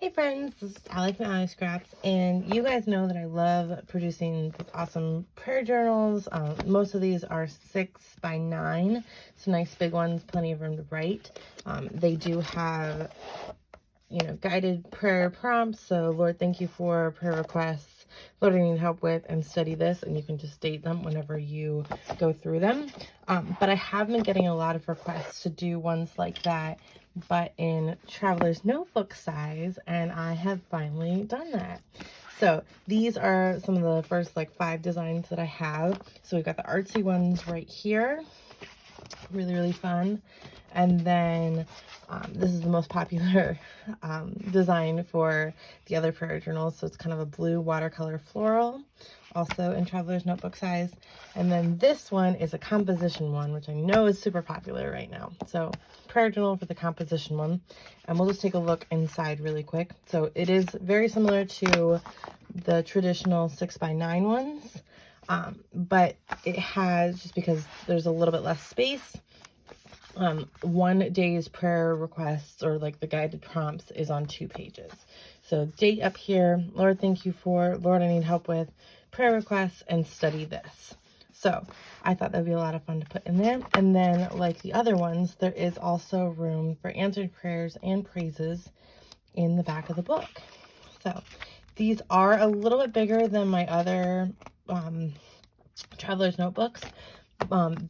Hey friends, this is Allie from Allie Scraps, and you guys know that I love producing these awesome prayer journals. Most of these are 6 by 9, so nice big ones, plenty of room to write. They do have, guided prayer prompts. So, Lord, thank you for prayer requests. Lord, I need help with and study this, and you can just state them whenever you go through them. But I have been getting a lot of requests to do ones like that, but in Traveler's Notebook size, and I have finally done that. So these are some of the first 5 designs that I have. So we've got the artsy ones right here. Really fun. And then this is the most popular design for the other prayer journals. So it's kind of a blue watercolor floral, also in Traveler's Notebook size. And then this one is a composition one, which I know is super popular right now. So prayer journal for the composition one. And we'll just take a look inside really quick. So it is very similar to the traditional 6 by 9 ones. But it has, just because there's a little bit less space, 1 day's prayer requests, or the guided prompts, is on 2 pages. So date up here, Lord, thank you for, Lord, I need help with prayer requests, and study this. So I thought that'd be a lot of fun to put in there. And then, like the other ones, there is also room for answered prayers and praises in the back of the book. So these are a little bit bigger than my other Traveler's Notebooks.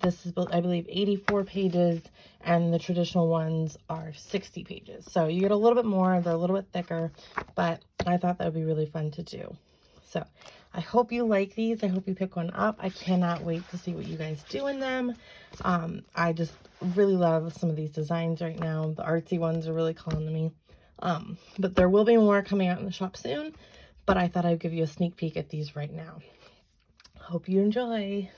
This is, I believe, 84 pages, and the traditional ones are 60 pages. So you get a little bit more, they're a little bit thicker, but I thought that would be really fun to do. So I hope you like these. I hope you pick one up. I cannot wait to see what you guys do in them. I just really love some of these designs right now. The artsy ones are really calling to me. But there will be more coming out in the shop soon, but I thought I'd give you a sneak peek at these right now. Hope you enjoy.